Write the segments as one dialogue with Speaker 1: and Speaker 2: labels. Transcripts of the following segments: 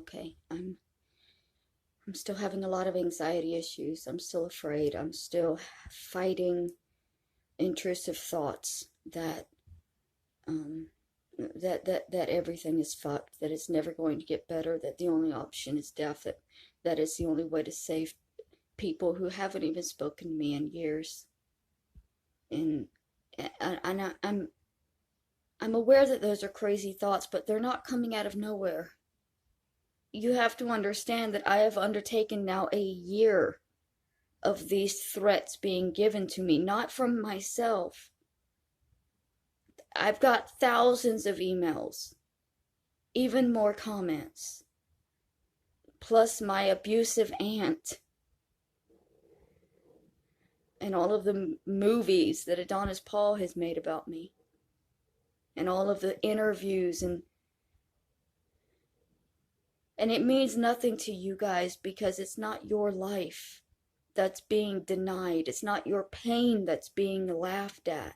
Speaker 1: okay. I'm still having a lot of anxiety issues. I'm still afraid. I'm still fighting intrusive thoughts that um that everything is fucked, that it's never going to get better, that the only option is death, that is the only way to save people who haven't even spoken to me in years. And I'm aware that those are crazy thoughts, but they're not coming out of nowhere. You have to understand that I have undertaken now a year of these threats being given to me, not from myself. I've got thousands of emails, even more comments, plus my abusive aunt, and all of the movies that Adonis Paul has made about me, and all of the interviews, and it means nothing to you guys because it's not your life that's being denied. It's not your pain that's being laughed at.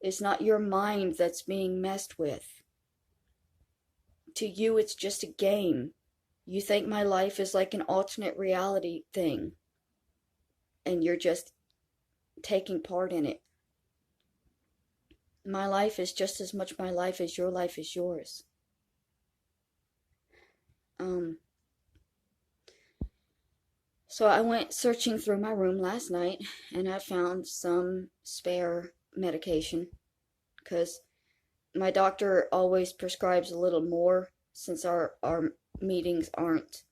Speaker 1: It's not your mind that's being messed with. To you, it's just a game. You think my life is like an alternate reality thing, and you're just taking part in it. My life is just as much my life as your life is yours. So I went searching through my room last night, and I found some spare medication because my doctor always prescribes a little more since our meetings aren't,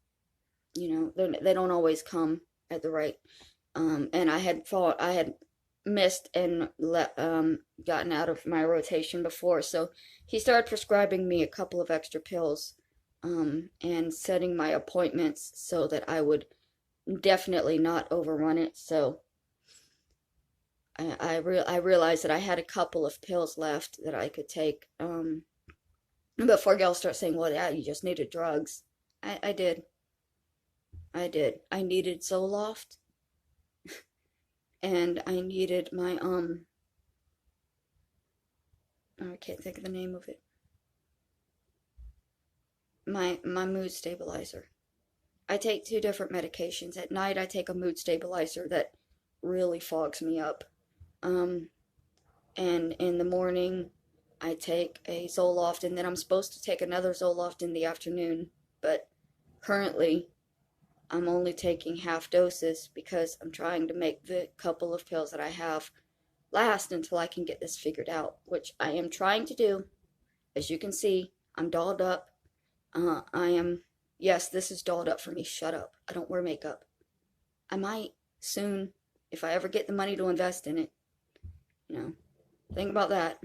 Speaker 1: they don't always come at the right. And I had missed and gotten out of my rotation before, so he started prescribing me a couple of extra pills, and setting my appointments so that I would definitely not overrun it. So I realized that I had a couple of pills left that I could take, before y'all start saying, well, yeah, you just needed drugs. I did. I needed Zoloft, and I needed my, I can't think of the name of it. My mood stabilizer. I take two different medications. At night, I take a mood stabilizer that really fogs me up. And in the morning, I take a Zoloft, and then I'm supposed to take another Zoloft in the afternoon. But currently, I'm only taking half doses because I'm trying to make the couple of pills that I have last until I can get this figured out, which I am trying to do. As you can see, I'm dolled up. Yes, this is dolled up for me. Shut up. I don't wear makeup. I might soon, if I ever get the money to invest in it. Think about that.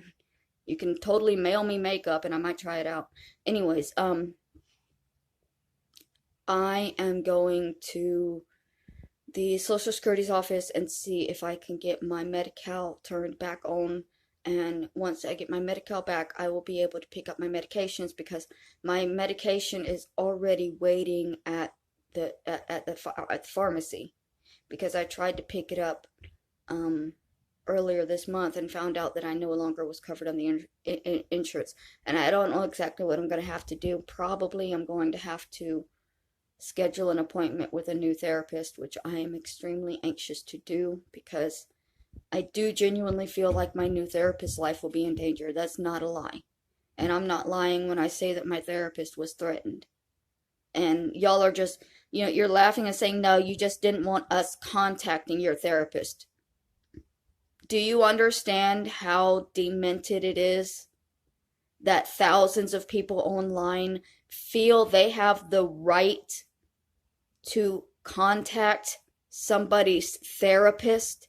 Speaker 1: You can totally mail me makeup and I might try it out. Anyways, I am going to the Social Security's office and see if I can get my Medi-Cal turned back on. And once I get my Medi-Cal back, I will be able to pick up my medications because my medication is already waiting at the pharmacy, because I tried to pick it up earlier this month and found out that I no longer was covered on the insurance. And I don't know exactly what I'm going to have to do. Probably I'm going to have to schedule an appointment with a new therapist, which I am extremely anxious to do because I do genuinely feel like my new therapist's life will be in danger. That's not a lie. And I'm not lying when I say that my therapist was threatened. And y'all are just, you're laughing and saying, no, you just didn't want us contacting your therapist. Do you understand how demented it is that thousands of people online feel they have the right to contact somebody's therapist?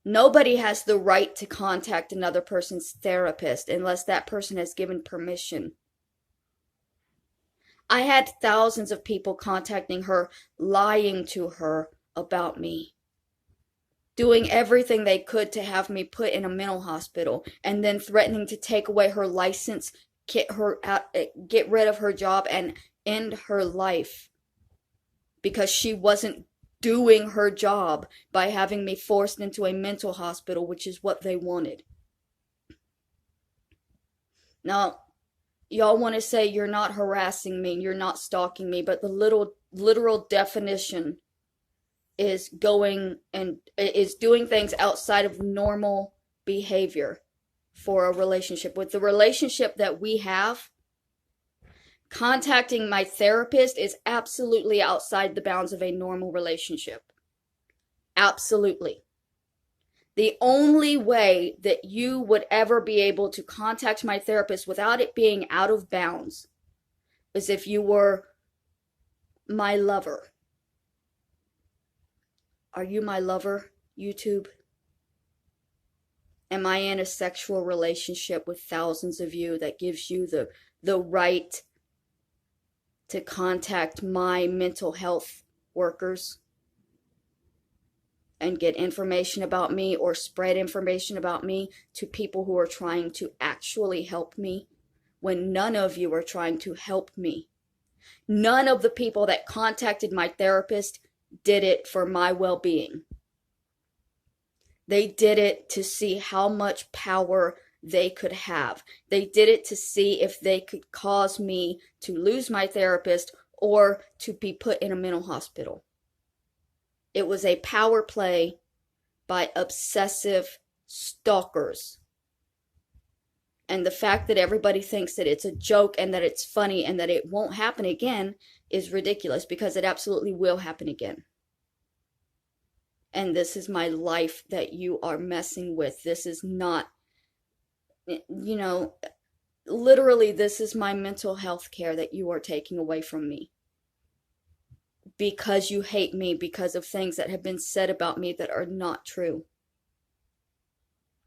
Speaker 1: Nobody has the right to contact another person's therapist unless that person has given permission. I had thousands of people contacting her, lying to her about me, doing everything they could to have me put in a mental hospital, and then threatening to take away her license, get rid of her job, and end her life because she wasn't doing her job by having me forced into a mental hospital, which is what they wanted. Now, y'all want to say you're not harassing me, you're not stalking me, but the literal definition is doing things outside of normal behavior for a relationship. With the relationship that we have, contacting my therapist is absolutely outside the bounds of a normal relationship. Absolutely. The only way that you would ever be able to contact my therapist without it being out of bounds is if you were my lover. Are you my lover, YouTube? Am I in a sexual relationship with thousands of you that gives you the right to contact my mental health workers and get information about me or spread information about me to people who are trying to actually help me when none of you are trying to help me? None of the people that contacted my therapist did it for my well-being. They did it to see how much power they could have. They did it to see if they could cause me to lose my therapist or to be put in a mental hospital. It was a power play by obsessive stalkers. And the fact that everybody thinks that it's a joke and that it's funny and that it won't happen again is ridiculous, because it absolutely will happen again. And this is my life that you are messing with. This is not, literally, this is my mental health care that you are taking away from me. Because you hate me, because of things that have been said about me that are not true.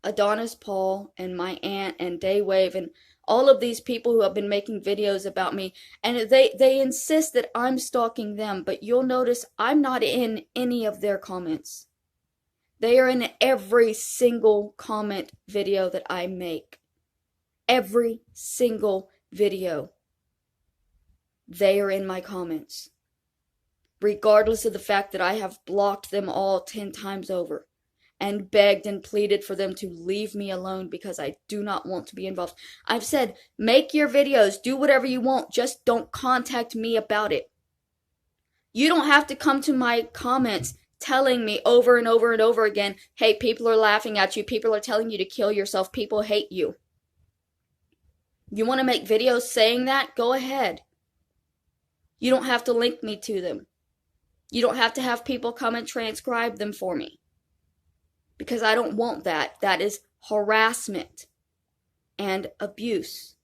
Speaker 1: Adonis Paul and my aunt and Daywave and all of these people who have been making videos about me, and they insist that I'm stalking them, but you'll notice I'm not in any of their comments. They are in every single comment video that I make. Every single video. They are in my comments. Regardless of the fact that I have blocked them all 10 times over and begged and pleaded for them to leave me alone because I do not want to be involved. I've said, make your videos, do whatever you want, just don't contact me about it. You don't have to come to my comments telling me over and over and over again, hey, people are laughing at you, people are telling you to kill yourself, people hate you. You want to make videos saying that? Go ahead. You don't have to link me to them. You don't have to have people come and transcribe them for me. Because I don't want that. That is harassment and abuse.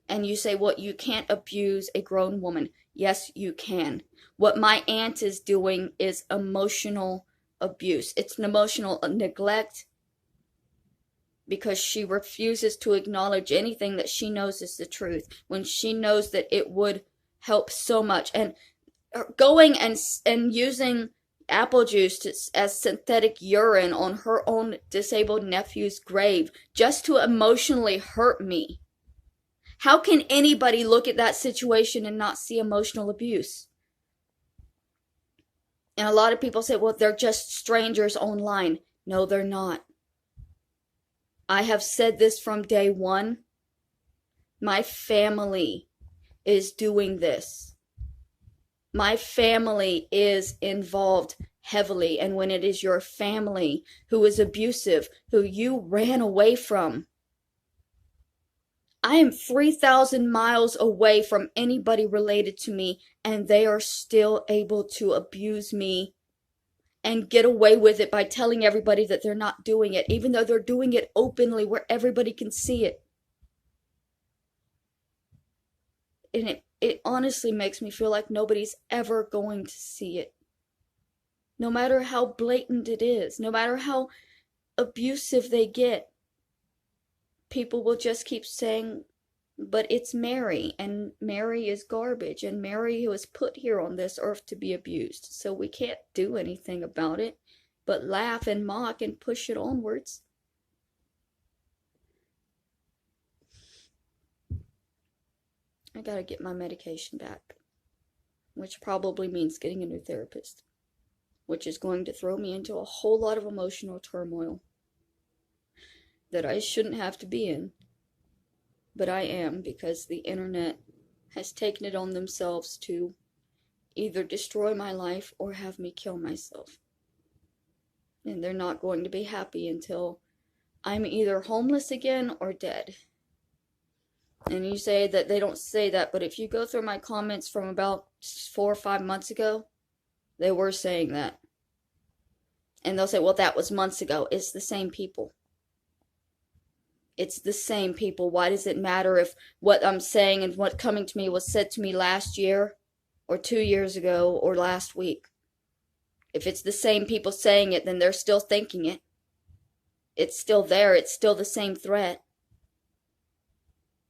Speaker 1: And you say, well, you can't abuse a grown woman. Yes, you can. What my aunt is doing is emotional abuse. It's an emotional neglect because she refuses to acknowledge anything that she knows is the truth when she knows that it would help so much. And going and using apple juice as synthetic urine on her own disabled nephew's grave just to emotionally hurt me. How can anybody look at that situation and not see emotional abuse? And a lot of people say, well, they're just strangers online. No, they're not. I have said this from day one. My family is doing this. My family is involved heavily, and when it is your family who is abusive, who you ran away from, I am 3,000 miles away from anybody related to me, and they are still able to abuse me and get away with it by telling everybody that they're not doing it, even though they're doing it openly where everybody can see it. And it honestly makes me feel like nobody's ever going to see it. No matter how blatant it is, no matter how abusive they get, people will just keep saying, but it's Mary, and Mary is garbage, and Mary was put here on this earth to be abused, so we can't do anything about it but laugh and mock and push it onwards. I gotta get my medication back, which probably means getting a new therapist, which is going to throw me into a whole lot of emotional turmoil that I shouldn't have to be in. but I am, because the internet has taken it on themselves to either destroy my life or have me kill myself. And they're not going to be happy until I'm either homeless again or dead. And you say that they don't say that, but if you go through my comments from about 4 or 5 months ago, they were saying that. And they'll say, well, that was months ago. It's the same people. It's the same people. Why does it matter if what I'm saying and what coming to me was said to me last year or 2 years ago or last week? If it's the same people saying it, then they're still thinking it. It's still there. It's still the same threat.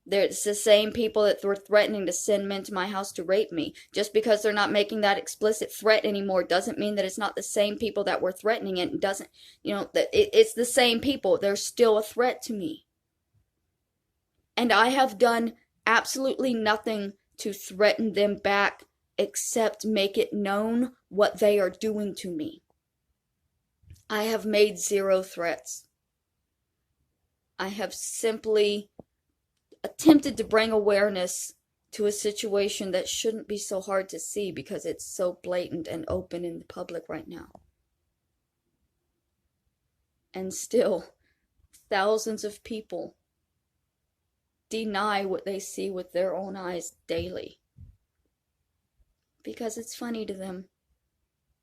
Speaker 1: It's the same people that were threatening to send men to my house to rape me. Just because they're not making that explicit threat anymore doesn't mean that it's not the same people that were threatening it. It doesn't, it's the same people. They're still a threat to me. And I have done absolutely nothing to threaten them back except make it known what they are doing to me. I have made 0 threats. I have simply attempted to bring awareness to a situation that shouldn't be so hard to see because it's so blatant and open in the public right now. And still, thousands of people deny what they see with their own eyes daily because it's funny to them.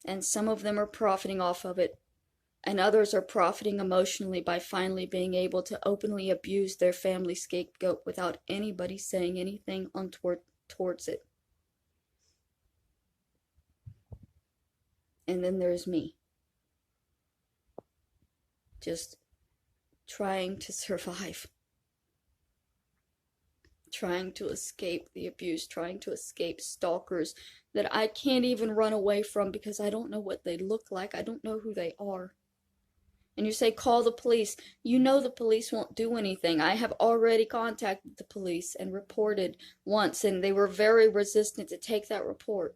Speaker 1: And some of them are profiting off of it, and others are profiting emotionally by finally being able to openly abuse their family scapegoat without anybody saying anything towards it. And then there's me, just trying to survive, trying to escape the abuse, trying to escape stalkers that I can't even run away from because I don't know what they look like. I don't know who they are. And you say, call the police. You know the police won't do anything. I have already contacted the police and reported once, and they were very resistant to take that report.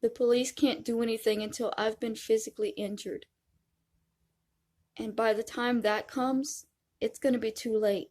Speaker 1: The police can't do anything until I've been physically injured. And by the time that comes, it's going to be too late.